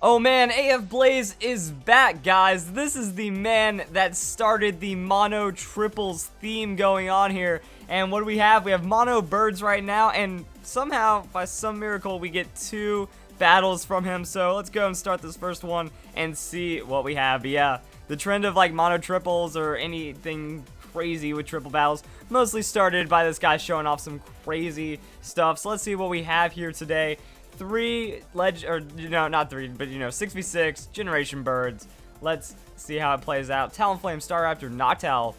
Oh man, AF Blaze is back, guys. This is the man that started the Mono Triples theme going on here. And what do we have? We have Mono Birds right now, and somehow, by some miracle, we get 2 battles from him. So let's go and start this first one and see what we have. But yeah, the trend of like Mono Triples or anything crazy with triple battles mostly started by this guy showing off some crazy stuff. So let's see what we have here today. 3 not 3, but 6v6 generation birds. Let's see how it plays out. Talonflame, Staraptor, Noctowl.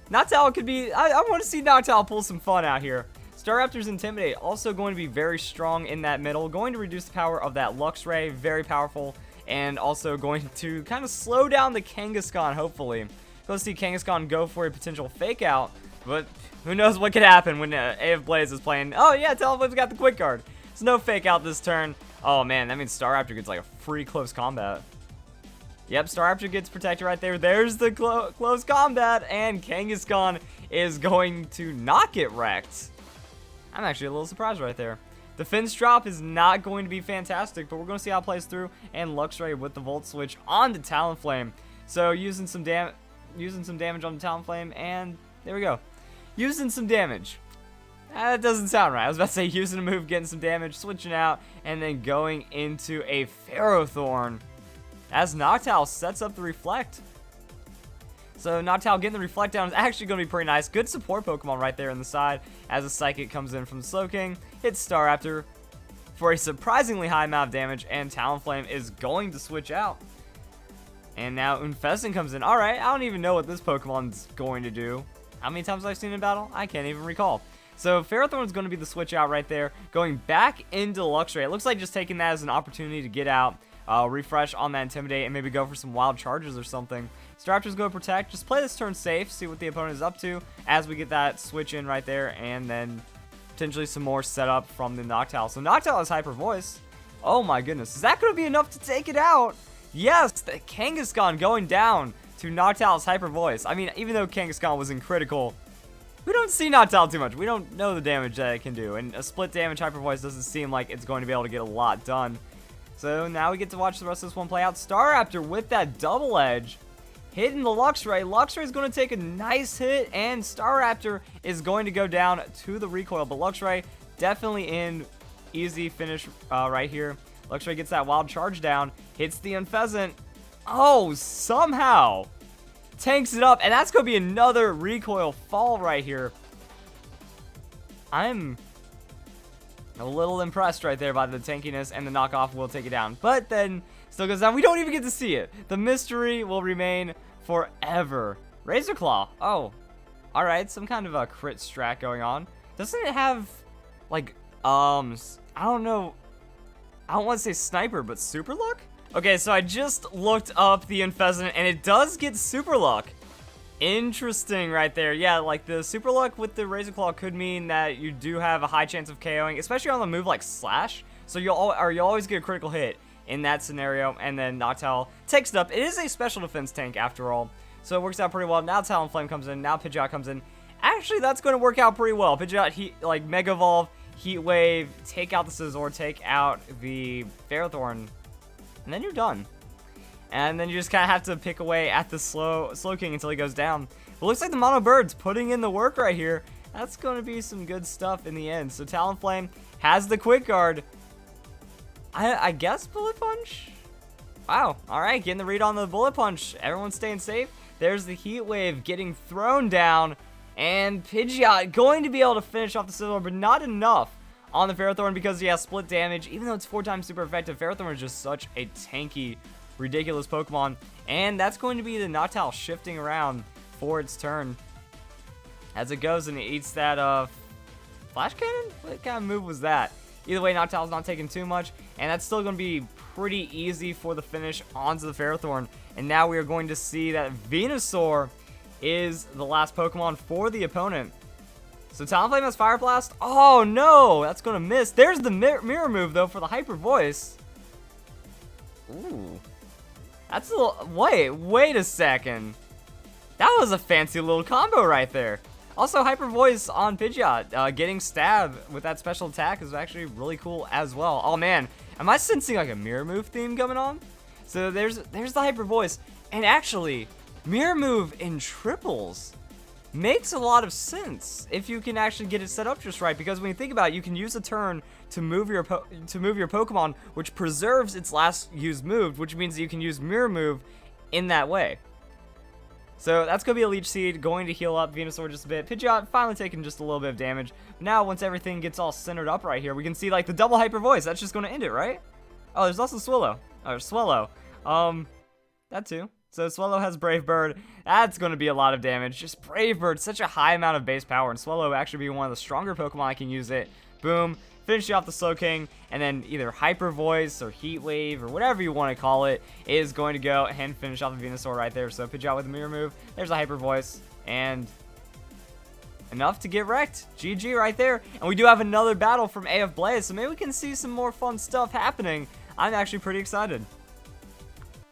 Noctowl could be, I want to see Noctowl pull some fun out here. Staraptor's Intimidate, also going to be very strong in that middle, going to reduce the power of that Luxray, very powerful, and also going to kind of slow down the Kangaskhan, hopefully. Let's see Kangaskhan go for a potential fake out, but who knows what could happen when AF Blaze is playing. Oh yeah, Talonflame's got the quick guard. There's no fake out this turn. Oh man, that means Staraptor gets like a free close combat. Yep, Staraptor gets protected right there. There's the close combat, and Kangaskhan is going to not get wrecked. I'm actually a little surprised right there. Defense drop is not going to be fantastic, but we're going to see how it plays through. And Luxray with the Volt Switch on the Talonflame. So using some damage on the Talonflame, and there we go. Using some damage. That doesn't sound right. I was about to say using a move, getting some damage, switching out, and then going into a Ferrothorn. As Noctowl sets up the Reflect. So Noctowl getting the Reflect down is actually going to be pretty nice. Good support Pokemon right there on the side as a Psychic comes in from Slowking. Hits Staraptor for a surprisingly high amount of damage, and Talonflame is going to switch out. And now Unfezant comes in. Alright, I don't even know what this Pokemon's going to do. How many times have I seen it in battle? I can't even recall. So Ferrothorn's going to be the switch out right there, going back into Luxray. It looks like just taking that as an opportunity to get out, refresh on that Intimidate, and maybe go for some wild charges or something. Staraptor's going to protect. Just play this turn safe, see what the opponent is up to as we get that switch in right there, and then potentially some more setup from the Noctowl. So Noctowl has Hyper Voice. Oh my goodness, is that going to be enough to take it out? Yes, the Kangaskhan going down to Noctowl's Hyper Voice. I mean, even though Kangaskhan was in critical, we don't see Noctowl too much. We don't know the damage that it can do. And a split damage Hyper Voice doesn't seem like it's going to be able to get a lot done. So now we get to watch the rest of this one play out. Staraptor with that double edge. Hitting the Luxray. Luxray is going to take a nice hit. And Staraptor is going to go down to the recoil. But Luxray definitely in easy finish right here. Luxray gets that wild charge down. Hits the Unfezant. Oh, somehow tanks it up, and that's going to be another recoil fall right here. I'm a little impressed right there by the tankiness, and the knockoff will take it down. But then still goes down. We don't even get to see it. The mystery will remain forever. Razor Claw. Oh, all right. Some kind of a crit strat going on. Doesn't it have, like, I don't know. I don't want to say sniper, but super luck? Okay, so I just looked up the Unfezant, and it does get super luck. Interesting right there. Yeah, like the super luck with the Razor Claw could mean that you do have a high chance of KOing, especially on the move like Slash. So you'll always get a critical hit in that scenario, and then Noctowl takes it up. It is a special defense tank after all, so it works out pretty well. Now Talonflame comes in. Now Pidgeot comes in. Actually, that's going to work out pretty well. Pidgeot, Mega Evolve, Heat Wave, take out the Scizor, take out the Ferrothorn, and then you're done. And then you just kind of have to pick away at the Slowking until he goes down. It looks like the Mono Bird's putting in the work right here. That's going to be some good stuff in the end. So Talonflame has the Quick Guard. I guess Bullet Punch? Wow. All right, getting the read on the Bullet Punch. Everyone's staying safe. There's the Heat Wave getting thrown down. And Pidgeot going to be able to finish off the Scizor, but not enough on the Ferrothorn because he has split damage. Even though it's 4 times super effective, Ferrothorn is just such a tanky, ridiculous Pokemon. And that's going to be the Noctowl shifting around for its turn. As it goes and it eats that Flash Cannon? What kind of move was that? Either way, Noctowl's not taking too much. And that's still going to be pretty easy for the finish onto the Ferrothorn. And now we are going to see that Venusaur is the last Pokemon for the opponent. So Talonflame has Fire Blast. Oh no, that's going to miss. There's the mirror move though for the Hyper Voice. Ooh. That's a little, wait a second. That was a fancy little combo right there. Also, Hyper Voice on Pidgeot. Getting Stab with that special attack is actually really cool as well. Oh man, Am I sensing like a Mirror Move theme coming on? So there's the Hyper Voice. And actually, Mirror Move in triples makes a lot of sense if you can actually get it set up just right, because when you think about it, you can use a turn to move your Pokemon, which preserves its last used move, which means that you can use Mirror Move in that way. So that's going to be a Leech Seed, going to heal up Venusaur just a bit. Pidgeot finally taking just a little bit of damage. Now, once everything gets all centered up right here, we can see like the double Hyper Voice. That's just going to end it, right? Oh, there's also Swallow. Or Swallow. That too. So Swallow has Brave Bird. That's going to be a lot of damage. Just Brave Bird, such a high amount of base power, and Swallow actually be one of the stronger Pokemon I can use it. Boom. Finish off the Slowking, and then either Hyper Voice or Heat Wave or whatever you want to call it is going to go and finish off the Venusaur right there. So Pidgeot with a Mirror Move. There's a Hyper Voice, and enough to get wrecked. GG right there. And we do have another battle from AF Blaze, so maybe we can see some more fun stuff happening. I'm actually pretty excited.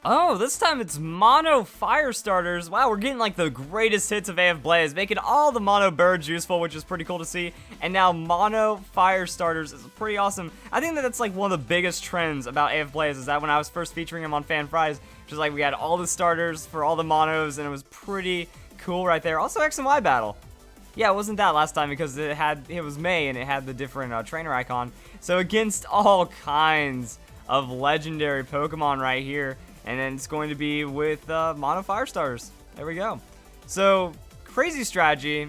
Oh, this time it's Mono Fire Starters. Wow, we're getting like the greatest hits of AF Blaze, making all the Mono Birds useful, which is pretty cool to see. And now Mono Fire Starters is pretty awesome. I think that that's like one of the biggest trends about AF Blaze, is that when I was first featuring him on Fan Fries, just like we had all the starters for all the Monos, and it was pretty cool right there. Also X and Y battle. Yeah, it wasn't that last time because it was May and it had the different trainer icon. So against all kinds of legendary Pokemon right here. And then it's going to be with Mono Fire Starters. There we go. So, crazy strategy.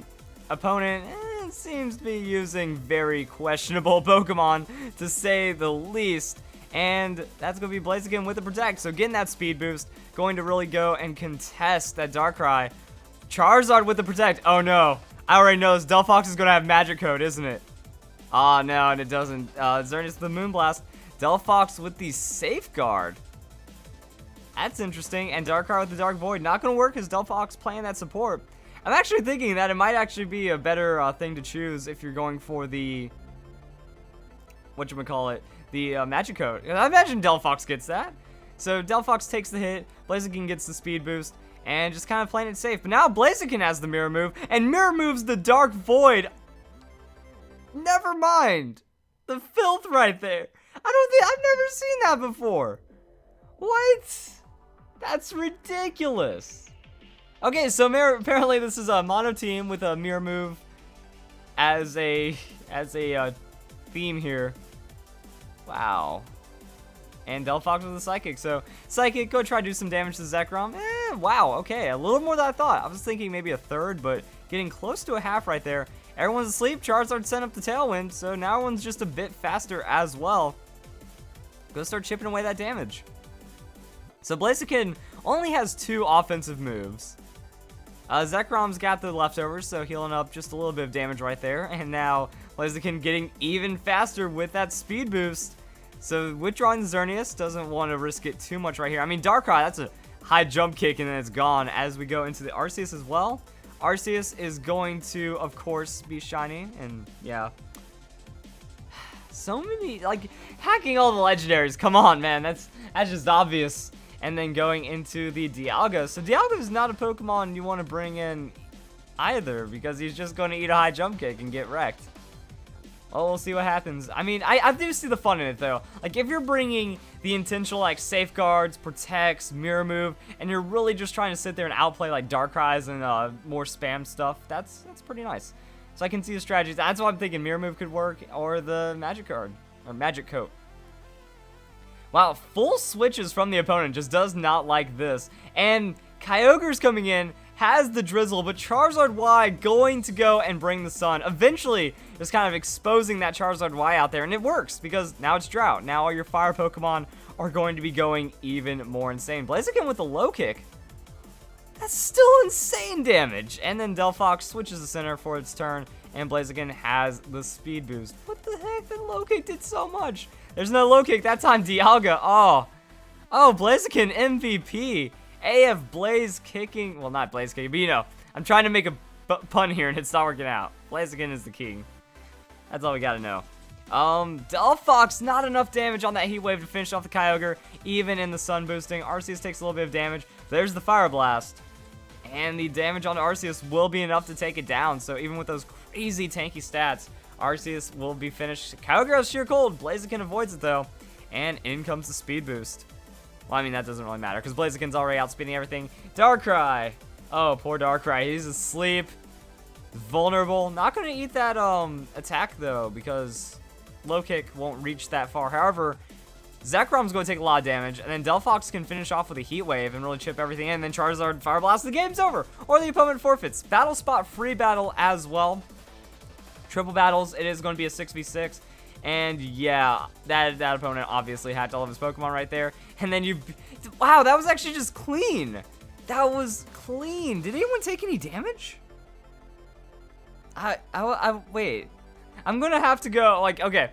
Opponent seems to be using very questionable Pokemon, to say the least. And that's going to be Blaziken with the Protect. So, getting that speed boost. Going to really go and contest that Darkrai. Charizard with the Protect. Oh, no. I already know this. Delphox is going to have Magic Code, isn't it? Oh, no, and it doesn't. Xerneas with the Moonblast. Delphox with the Safeguard. That's interesting. And Darkrai with the Dark Void. Not going to work because Delphox playing that support. I'm actually thinking that it might actually be a better thing to choose if you're going for the... whatchamacallit? The Magic Code. I imagine Delphox gets that. So Delphox takes the hit. Blaziken gets the speed boost. And just kind of playing it safe. But now Blaziken has the Mirror Move. And Mirror Moves the Dark Void. Never mind. The filth right there. I've never seen that before. What? That's ridiculous. Okay, so apparently this is a mono team with a Mirror Move as a theme here. Wow. And Delphox with a Psychic. So Psychic, go try to do some damage to Zekrom. Wow, okay, a little more than I thought. I was thinking maybe a third, but getting close to a half right there. Everyone's asleep. Charizard sent up the Tailwind, so now everyone's just a bit faster as well. Go start chipping away that damage. So Blaziken only has 2 offensive moves. Zekrom's got the leftovers, so healing up just a little bit of damage right there. And now Blaziken getting even faster with that speed boost. So withdrawing the Xerneas, doesn't want to risk it too much right here. I mean, Darkrai, that's a high jump kick and then it's gone as we go into the Arceus as well. Arceus is going to, of course, be shiny, and yeah. So many, like, hacking all the legendaries. Come on, man, that's just obvious. And then going into the Dialga. So Dialga is not a Pokemon you want to bring in either, because he's just going to eat a high jump kick and get wrecked. Well, we'll see what happens. I mean, I do see the fun in it, though. Like, if you're bringing the intentional, like, Safeguards, Protects, Mirror Move, and you're really just trying to sit there and outplay, like, Darkrai's and more spam stuff, that's pretty nice. So I can see the strategies. That's why I'm thinking Mirror Move could work, or the Magic Card, or Magic Coat. Wow, full switches from the opponent, just does not like this. And Kyogre's coming in, has the Drizzle, but Charizard Y going to go and bring the Sun. Eventually, just kind of exposing that Charizard Y out there, and it works, because now it's Drought. Now all your fire Pokemon are going to be going even more insane. Blaziken with a low kick. That's still insane damage. And then Delphox switches the center for its turn, and Blaziken has the speed boost. What the heck? The low kick did so much. There's no low kick. That time, Dialga. Oh, Blaziken MVP. AF Blaze kicking. Well, not Blaze kicking, but you know, I'm trying to make a pun here, and it's not working out. Blaziken is the king. That's all we gotta know. Delphox, not enough damage on that Heat Wave to finish off the Kyogre, even in the Sun boosting. Arceus takes a little bit of damage. There's the Fire Blast. And the damage on Arceus will be enough to take it down. So even with those crazy tanky stats, Arceus will be finished. Kyogre has Sheer Cold. Blaziken avoids it though. And in comes the speed boost. Well, I mean, that doesn't really matter because Blaziken's already outspeeding everything. Darkrai. Oh, poor Darkrai. He's asleep. Vulnerable. Not going to eat that attack, though, because low kick won't reach that far. However, Zekrom's going to take a lot of damage, and then Delphox can finish off with a Heat Wave and really chip everything in, and then Charizard Fire Blast, the game's over! Or the opponent forfeits. Battle Spot free battle as well. Triple battles, it is going to be a 6v6, and yeah, that opponent obviously hacked all of his Pokemon right there, and then wow, that was actually just clean! That was clean! Did anyone take any damage? Wait. I'm gonna have to go, like, okay.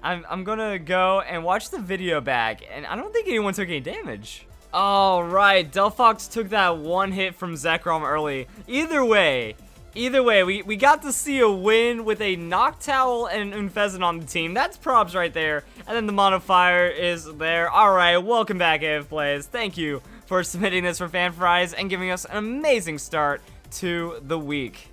I'm gonna go and watch the video back, and I don't think anyone took any damage. Alright, Delphox took that one hit from Zekrom early. Either way, we got to see a win with a Noctowl and Unfezant on the team. That's props right there. And then the Mono Fire is there. Alright, welcome back, AF Plays. Thank you for submitting this for Fan Fries and giving us an amazing start to the week.